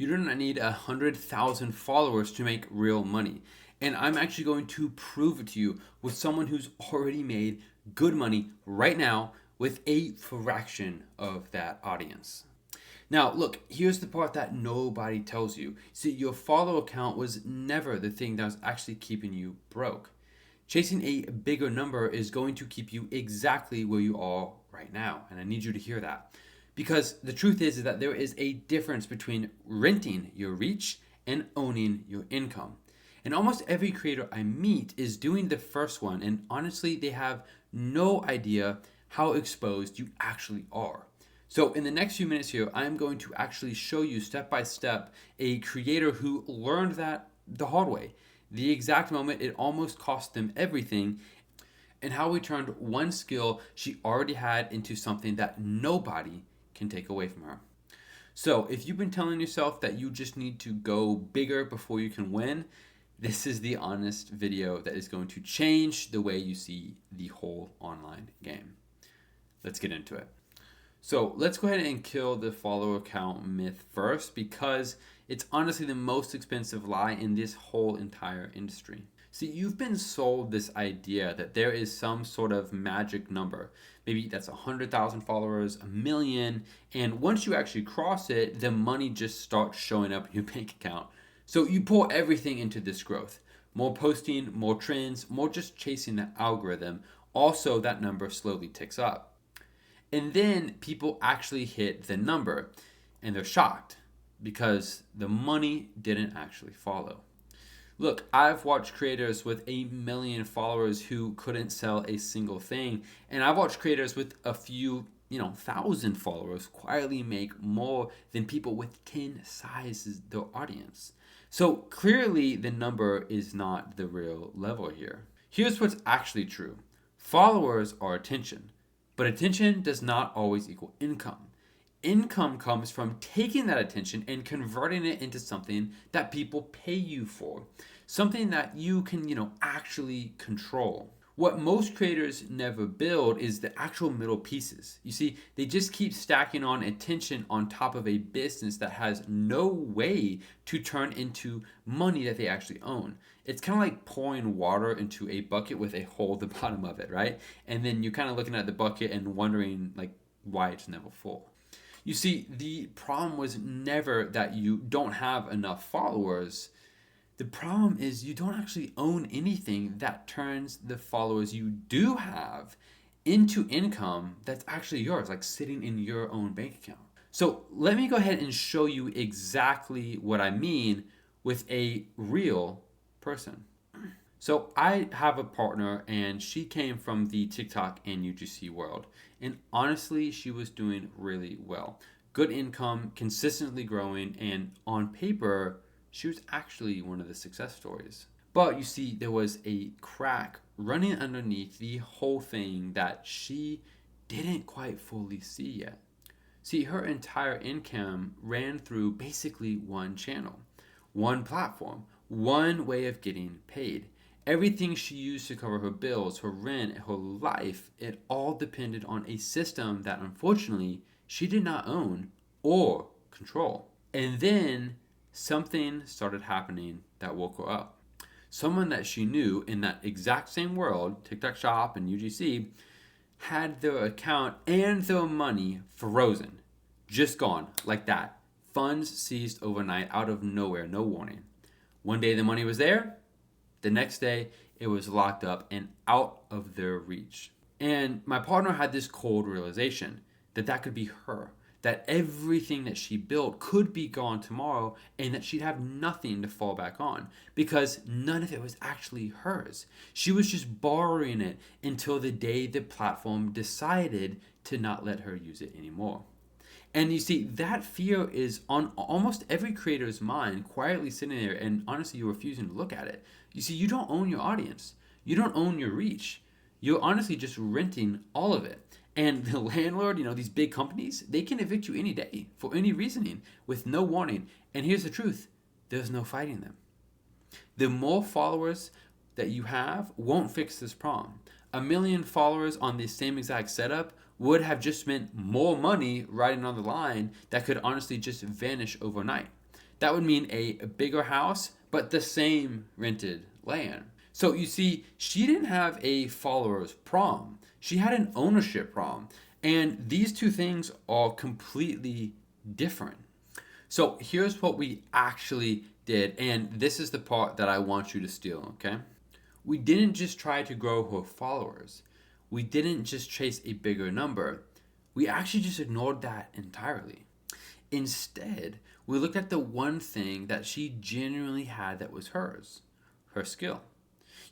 You do not need 100,000 followers to make real money. And I'm actually going to prove it to you with someone who's already made good money right now with a fraction of that audience. Now, look, here's the part that nobody tells you. See, your follow count was never the thing that was actually keeping you broke. Chasing a bigger number is going to keep you exactly where you are right now. And I need you to hear that. Because the truth is that there is a difference between renting your reach and owning your income. And almost every creator I meet is doing the first one. And honestly, they have no idea how exposed you actually are. So in the next few minutes here, I'm going to actually show you step by step a creator who learned that the hard way, the exact moment it almost cost them everything, and how we turned one skill she already had into something that nobody can take away from her. So if you've been telling yourself that you just need to go bigger before you can win, this is the honest video that is going to change the way you see the whole online game. Let's get into it. So let's go ahead and kill the follower count myth first, because it's honestly the most expensive lie in this whole entire industry. See, you've been sold this idea that there is some sort of magic number. Maybe that's 100,000 followers, a million, and once you actually cross it, the money just starts showing up in your bank account. So you pour everything into this growth. More posting, more trends, more just chasing the algorithm. Also, that number slowly ticks up. And then people actually hit the number and they're shocked because the money didn't actually follow. Look, I've watched creators with 1 million followers who couldn't sell a single thing. And I've watched creators with a few, 1,000 followers quietly make more than people with 10 sizes their audience. So clearly the number is not the real level here. Here's what's actually true. Followers are attention. But attention does not always equal income. Income comes from taking that attention and converting it into something that people pay you for. Something that you can, actually control. What most creators never build is the actual middle pieces. You see, they just keep stacking on attention on top of a business that has no way to turn into money that they actually own. It's kind of like pouring water into a bucket with a hole at the bottom of it, right? And then you're kind of looking at the bucket and wondering why it's never full. You see, the problem was never that you don't have enough followers. The problem is you don't actually own anything that turns the followers you do have into income that's actually yours, like sitting in your own bank account. So let me go ahead and show you exactly what I mean with a real person. So I have a partner and she came from the TikTok and UGC world. And honestly, she was doing really well. Good income, consistently growing, and on paper, she was actually one of the success stories. But you see, there was a crack running underneath the whole thing that she didn't quite fully see yet. See, her entire income ran through basically one channel, one platform, one way of getting paid. Everything she used to cover her bills, her rent, her life, it all depended on a system that unfortunately she did not own or control. And then something started happening that woke her up. Someone that she knew in that exact same world, TikTok Shop and UGC, had their account and their money frozen. Just gone, like that. Funds seized overnight out of nowhere, no warning. One day the money was there, the next day it was locked up and out of their reach. And my partner had this cold realization that could be her. That everything that she built could be gone tomorrow and that she'd have nothing to fall back on because none of it was actually hers. She was just borrowing it until the day the platform decided to not let her use it anymore. And you see, that fear is on almost every creator's mind, quietly sitting there, and honestly, you're refusing to look at it. You see, you don't own your audience. You don't own your reach. You're honestly just renting all of it. And the landlord, these big companies, they can evict you any day for any reasoning with no warning. And here's the truth, there's no fighting them. The more followers that you have won't fix this problem. 1 million followers on the same exact setup would have just meant more money riding on the line that could honestly just vanish overnight. That would mean a bigger house, but the same rented land. So you see, she didn't have a followers problem. She had an ownership problem. And these two things are completely different. So here's what we actually did. And this is the part that I want you to steal, okay? We didn't just try to grow her followers. We didn't just chase a bigger number. We actually just ignored that entirely. Instead, we looked at the one thing that she genuinely had that was hers, her skill.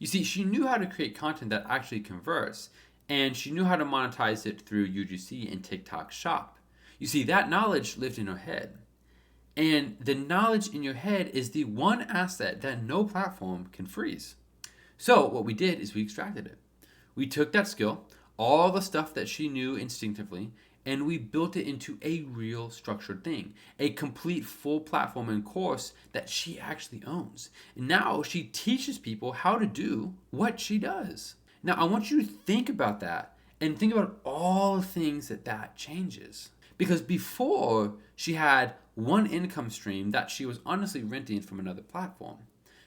You see, she knew how to create content that actually converts, and she knew how to monetize it through UGC and TikTok Shop. You see, that knowledge lived in her head. And the knowledge in your head is the one asset that no platform can freeze. So what we did is we extracted it. We took that skill, all the stuff that she knew instinctively, and we built it into a real structured thing, a complete full platform and course that she actually owns. And now she teaches people how to do what she does. Now I want you to think about that and think about all the things that changes. Because before, she had one income stream that she was honestly renting from another platform.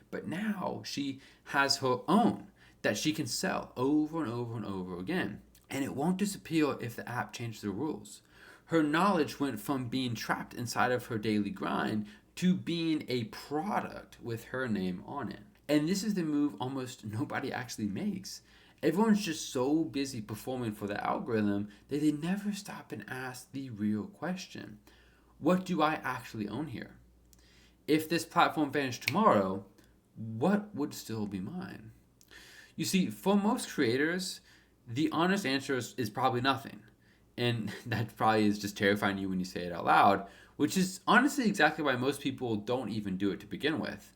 But now she has her own that she can sell over and over and over again. And it won't disappear if the app changes the rules. Her knowledge went from being trapped inside of her daily grind to being a product with her name on it. And this is the move almost nobody actually makes. Everyone's just so busy performing for the algorithm that they never stop and ask the real question. What do I actually own here? If this platform vanished tomorrow, what would still be mine? You see, for most creators, the honest answer is probably nothing. And that probably is just terrifying you when you say it out loud, which is honestly exactly why most people don't even do it to begin with.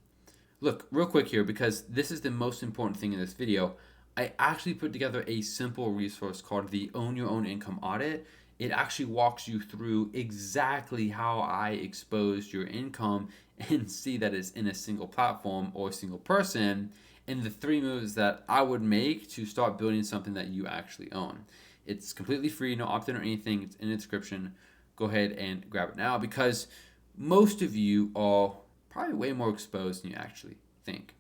Look, real quick here, because this is the most important thing in this video, I actually put together a simple resource called the Own Your Own Income Audit. It actually walks you through exactly how I exposed your income and see that it's in a single platform or a single person, and the 3 moves that I would make to start building something that you actually own. It's completely free, no opt-in or anything. It's in the description. Go ahead and grab it now because most of you are probably way more exposed than you actually think.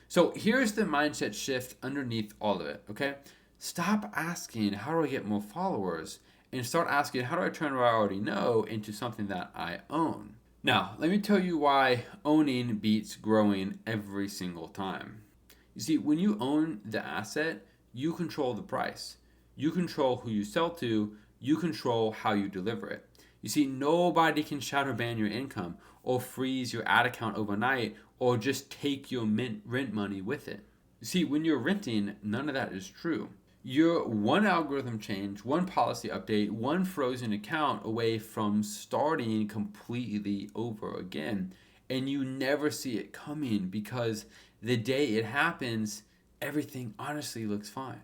So here's the mindset shift underneath all of it, okay? Stop asking, how do I get more followers? And start asking, how do I turn what I already know into something that I own? Now, let me tell you why owning beats growing every single time. You see, when you own the asset, you control the price. You control who you sell to. You control how you deliver it. You see, nobody can shadow ban your income or freeze your ad account overnight or just take your rent money with it. You see, when you're renting, none of that is true. You're one algorithm change, one policy update, one frozen account away from starting completely over again. And you never see it coming because the day it happens, everything honestly looks fine.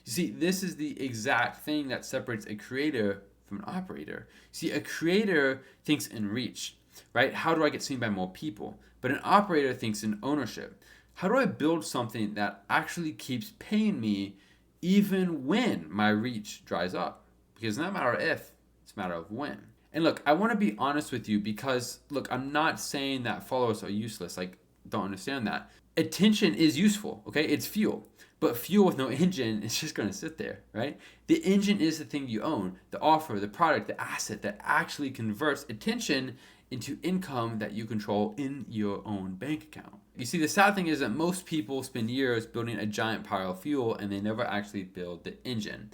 You see, this is the exact thing that separates a creator from an operator. See, a creator thinks in reach, right? How do I get seen by more people? But an operator thinks in ownership. How do I build something that actually keeps paying me even when my reach dries up? Because it's not a matter of if, it's a matter of when. And look, I want to be honest with you because, look, I'm not saying that followers are useless. Like, don't understand that. Attention is useful, okay? It's fuel. But fuel with no engine is just going to sit there, right? The engine is the thing you own, the offer, the product, the asset that actually converts attention into income that you control in your own bank account. You see, the sad thing is that most people spend years building a giant pile of fuel and they never actually build the engine.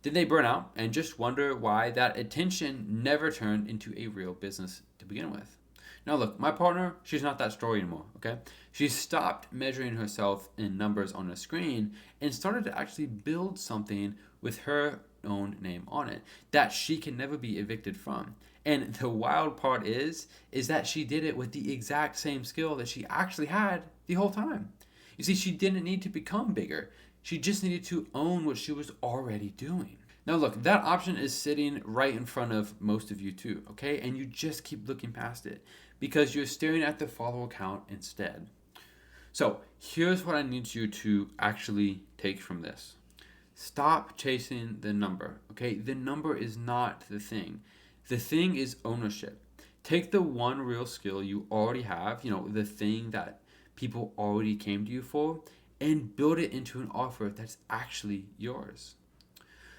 Then they burn out and just wonder why that attention never turned into a real business to begin with. Now look, my partner, she's not that story anymore, okay? She stopped measuring herself in numbers on a screen and started to actually build something with her own name on it that she can never be evicted from. And the wild part is that she did it with the exact same skill that she actually had the whole time. You see, she didn't need to become bigger. She just needed to own what she was already doing. Now look, that option is sitting right in front of most of you too, okay? And you just keep looking past it because you're staring at the follower count instead. So here's what I need you to actually take from this. Stop chasing the number, okay? The number is not the thing. The thing is ownership. Take the one real skill you already have, the thing that people already came to you for, and build it into an offer that's actually yours.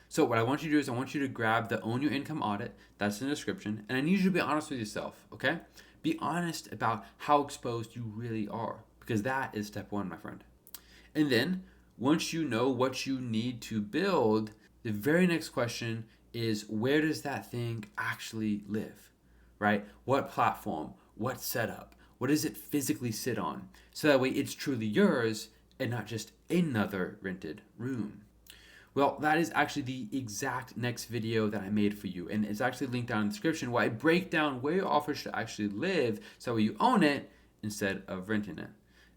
So what I want you to do is I want you to grab the Own Your Income audit that's in the description, and I need you to be honest with yourself, okay? Be honest about how exposed you really are, because that is step one, my friend. And then once you know what you need to build, the very next question is, where does that thing actually live, right? What platform? What setup? What does it physically sit on? So that way it's truly yours and not just another rented room. Well, that is actually the exact next video that I made for you. And it's actually linked down in the description where I break down where your offer should actually live so you own it instead of renting it.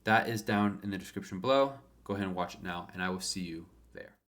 That is down in the description below. Go ahead and watch it now, and I will see you